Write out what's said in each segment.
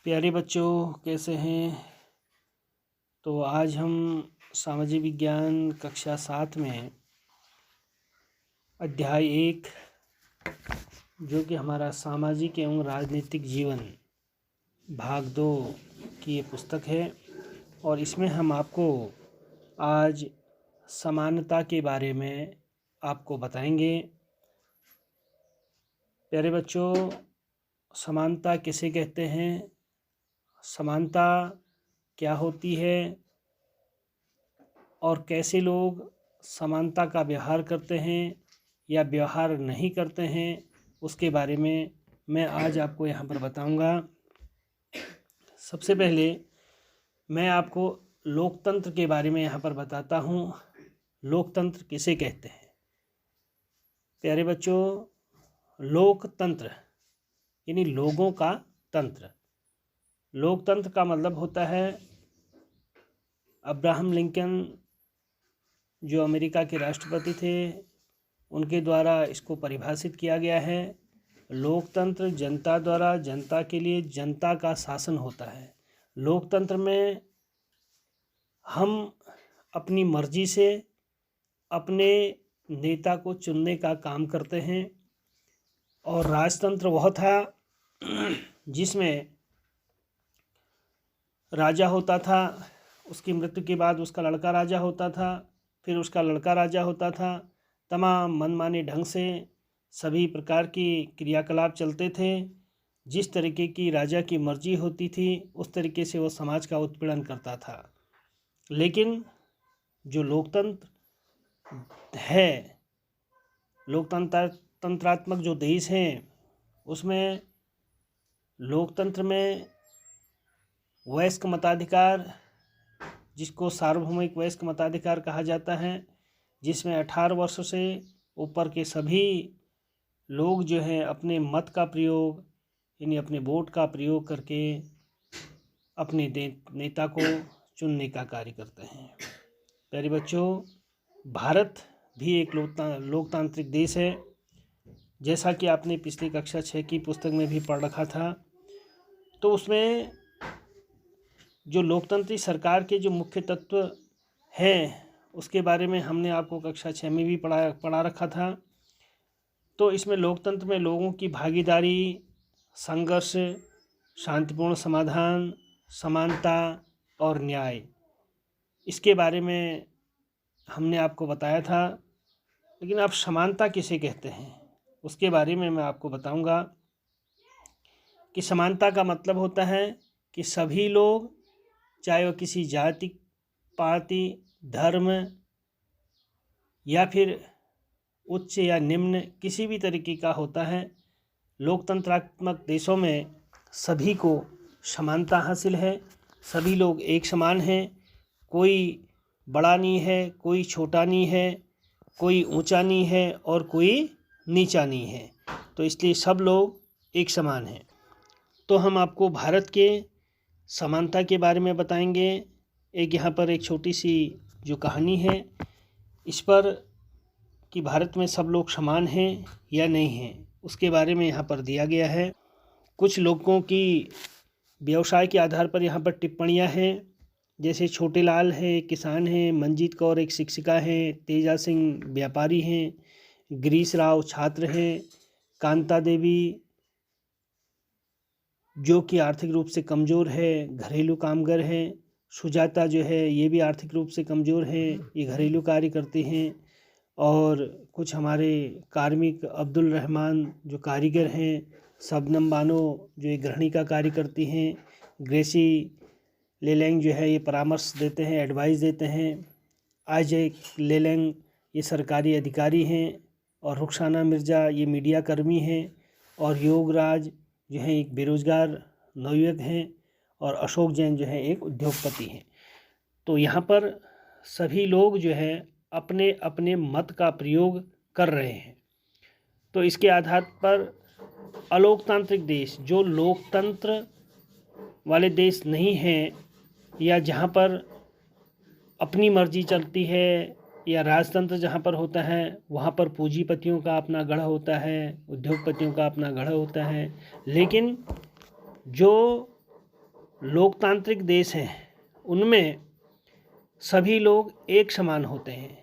प्यारे बच्चों, कैसे हैं। तो आज हम सामाजिक विज्ञान कक्षा 7 में अध्याय 1 जो कि हमारा सामाजिक एवं राजनीतिक जीवन भाग 2 की ये पुस्तक है और इसमें हम आपको आज समानता के बारे में आपको बताएंगे। प्यारे बच्चों, समानता किसे कहते हैं, समानता क्या होती है और कैसे लोग समानता का व्यवहार करते हैं या व्यवहार नहीं करते हैं, उसके बारे में मैं आज आपको यहाँ पर बताऊंगा। सबसे पहले मैं आपको लोकतंत्र के बारे में यहाँ पर बताता हूँ। लोकतंत्र किसे कहते हैं। प्यारे बच्चों, लोकतंत्र यानी लोगों का तंत्र। लोकतंत्र का मतलब होता है, अब्राहम लिंकन जो अमेरिका के राष्ट्रपति थे उनके द्वारा इसको परिभाषित किया गया है। लोकतंत्र जनता द्वारा जनता के लिए जनता का शासन होता है। लोकतंत्र में हम अपनी मर्जी से अपने नेता को चुनने का काम करते हैं और राजतंत्र वह था जिसमें राजा होता था, उसकी मृत्यु के बाद उसका लड़का राजा होता था, फिर उसका लड़का राजा होता था। तमाम मनमाने ढंग से सभी प्रकार की क्रियाकलाप चलते थे। जिस तरीके की राजा की मर्जी होती थी उस तरीके से वो समाज का उत्पीड़न करता था। लेकिन जो लोकतंत्र है, तंत्रात्मक जो देश हैं, उसमें लोकतंत्र में वयस्क मताधिकार, जिसको सार्वभौमिक वयस्क मताधिकार कहा जाता है, जिसमें 18 वर्ष से ऊपर के सभी लोग जो हैं अपने मत का प्रयोग यानी अपने वोट का प्रयोग करके अपने नेता को चुनने का कार्य करते हैं। प्यारे बच्चों, भारत भी एक लोकतांत्रिक देश है, जैसा कि आपने पिछली कक्षा 6 की पुस्तक में भी पढ़ रखा था। तो उसमें जो लोकतंत्री सरकार के जो मुख्य तत्व हैं उसके बारे में हमने आपको कक्षा 6 में भी पढ़ा रखा था। तो इसमें लोकतंत्र में लोगों की भागीदारी, संघर्ष, शांतिपूर्ण समाधान, समानता और न्याय, इसके बारे में हमने आपको बताया था। लेकिन अब समानता किसे कहते हैं उसके बारे में मैं आपको बताऊंगा कि समानता का मतलब होता है कि सभी लोग, चाहे वह किसी जाति, पाति, धर्म या फिर उच्च या निम्न किसी भी तरीके का होता है, लोकतंत्रात्मक देशों में सभी को समानता हासिल है। सभी लोग एक समान हैं, कोई बड़ा नहीं है, कोई छोटा नहीं है, कोई ऊंचा नहीं है और कोई नीचा नहीं है। तो इसलिए सब लोग एक समान हैं। तो हम आपको भारत के समानता के बारे में बताएंगे। एक यहाँ पर एक छोटी सी जो कहानी है इस पर कि भारत में सब लोग समान हैं या नहीं हैं, उसके बारे में यहाँ पर दिया गया है। कुछ लोगों की व्यवसाय के आधार पर यहाँ पर टिप्पणियाँ हैं, जैसे छोटे लाल है, किसान हैं, मंजीत कौर एक शिक्षिका हैं, तेजा सिंह व्यापारी हैं, गिरीश राव छात्र हैं, कांता देवी जो कि आर्थिक रूप से कमज़ोर है, घरेलू कामगार हैं, सुजाता जो है ये भी आर्थिक रूप से कमज़ोर हैं, ये घरेलू कार्य करते हैं। और कुछ हमारे कार्मिक, अब्दुल रहमान जो कारीगर हैं, शबनम बानो जो एक गृहिणी का कार्य करती हैं, ग्रेसी लेलैंग जो है ये परामर्श देते हैं, एडवाइस देते हैं, आइजैक लेलैंग ये सरकारी अधिकारी हैं, और रुखसाना मिर्ज़ा ये मीडिया कर्मी हैं, और योगराज जो है एक बेरोज़गार नवयुवक हैं, और अशोक जैन जो है एक उद्योगपति हैं। तो यहाँ पर सभी लोग जो है अपने अपने मत का प्रयोग कर रहे हैं। तो इसके आधार पर अलोकतांत्रिक देश, जो लोकतंत्र वाले देश नहीं हैं या जहाँ पर अपनी मर्जी चलती है या राजतंत्र जहाँ पर होता है वहाँ पर पूंजीपतियों का अपना गढ़ होता है, उद्योगपतियों का अपना गढ़ होता है। लेकिन जो लोकतांत्रिक देश हैं उनमें सभी लोग एक समान होते हैं,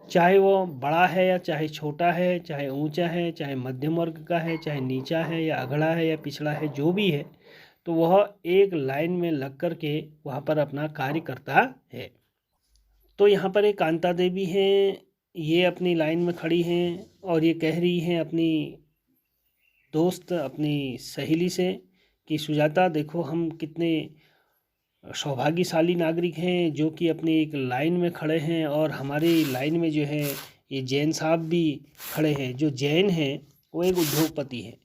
चाहे वो बड़ा है या चाहे छोटा है, चाहे ऊंचा है, चाहे मध्यम वर्ग का है, चाहे नीचा है या अगड़ा है या पिछड़ा है, जो भी है, तो वह एक लाइन में लग कर के वहाँ पर अपना कार्य करता है। तो यहाँ पर एक कांता देवी हैं, ये अपनी लाइन में खड़ी हैं और ये कह रही हैं अपनी दोस्त, अपनी सहेली से कि सुजाता देखो, हम कितने सौभाग्यशाली नागरिक हैं जो कि अपनी एक लाइन में खड़े हैं, और हमारी लाइन में जो है ये जैन साहब भी खड़े हैं। जो जैन हैं वो एक उद्योगपति हैं,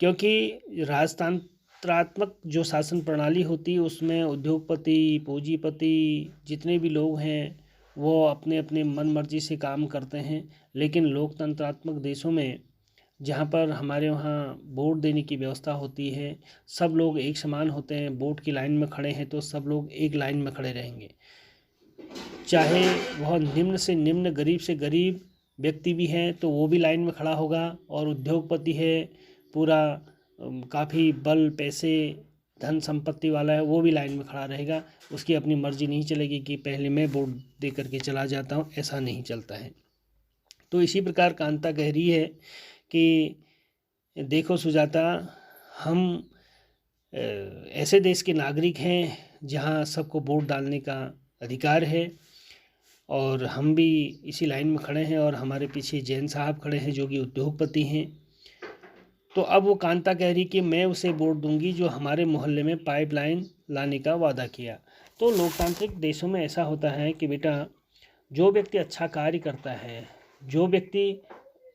क्योंकि राजतंत्रात्मक जो शासन प्रणाली होती है उसमें उद्योगपति, पूंजीपति जितने भी लोग हैं वो अपने अपने मन मर्जी से काम करते हैं। लेकिन लोकतंत्रात्मक देशों में, जहाँ पर हमारे वहाँ वोट देने की व्यवस्था होती है, सब लोग एक समान होते हैं। वोट की लाइन में खड़े हैं तो सब लोग एक लाइन में खड़े रहेंगे, चाहे वह निम्न से निम्न, गरीब से गरीब व्यक्ति भी है तो वो भी लाइन में खड़ा होगा, और उद्योगपति है, पूरा काफ़ी बल, पैसे, धन संपत्ति वाला है, वो भी लाइन में खड़ा रहेगा। उसकी अपनी मर्जी नहीं चलेगी कि पहले मैं वोट दे करके चला जाता हूँ, ऐसा नहीं चलता है। तो इसी प्रकार कांता कह रही है कि देखो सुजाता, हम ऐसे देश के नागरिक हैं जहाँ सबको वोट डालने का अधिकार है, और हम भी इसी लाइन में खड़े हैं, और हमारे पीछे जैन साहब खड़े हैं जो कि उद्योगपति हैं। तो अब वो कांता कह रही कि मैं उसे वोट दूंगी जो हमारे मोहल्ले में पाइपलाइन लाने का वादा किया। तो लोकतांत्रिक देशों में ऐसा होता है कि बेटा, जो व्यक्ति अच्छा कार्य करता है, जो व्यक्ति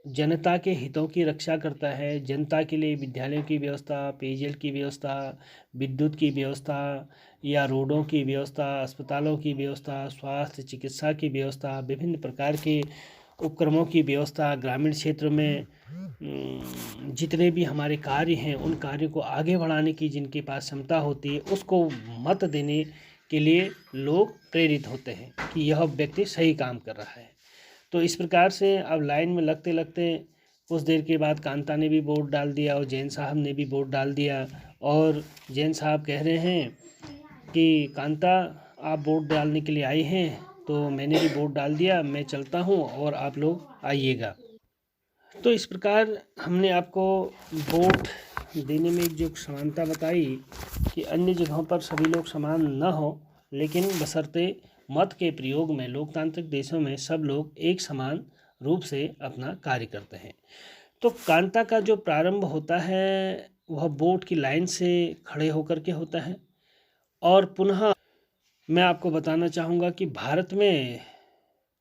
जनता के हितों की रक्षा करता है, जनता के लिए विद्यालयों की व्यवस्था, पेयजल की व्यवस्था, विद्युत की व्यवस्था, या रोडों की व्यवस्था, अस्पतालों की व्यवस्था, स्वास्थ्य चिकित्सा की व्यवस्था, विभिन्न प्रकार के उपक्रमों की व्यवस्था, ग्रामीण क्षेत्र में जितने भी हमारे कार्य हैं उन कार्यों को आगे बढ़ाने की जिनके पास क्षमता होती है, उसको मत देने के लिए लोग प्रेरित होते हैं कि यह व्यक्ति सही काम कर रहा है। तो इस प्रकार से अब लाइन में लगते लगते कुछ देर के बाद कांता ने भी वोट डाल दिया और जैन साहब ने भी वोट डाल दिया, और जैन साहब कह रहे हैं कि कांता, आप वोट डालने के लिए आई हैं तो मैंने भी वोट डाल दिया, मैं चलता हूँ और आप लोग आइएगा। तो इस प्रकार हमने आपको वोट देने में एक जो समानता बताई कि अन्य जगहों पर सभी लोग समान न हो, लेकिन बशर्ते मत के प्रयोग में लोकतांत्रिक देशों में सब लोग एक समान रूप से अपना कार्य करते हैं। तो कांता का जो प्रारंभ होता है वह वोट की लाइन से खड़े होकर के होता है। और पुनः मैं आपको बताना चाहूँगा कि भारत में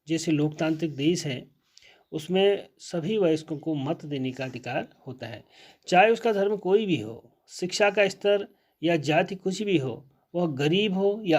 जैसे लोकतांत्रिक देश है उसमें सभी वयस्कों को मत देने का अधिकार होता है, चाहे उसका धर्म कोई भी हो, शिक्षा का स्तर या जाति कुछ भी हो, वह गरीब हो या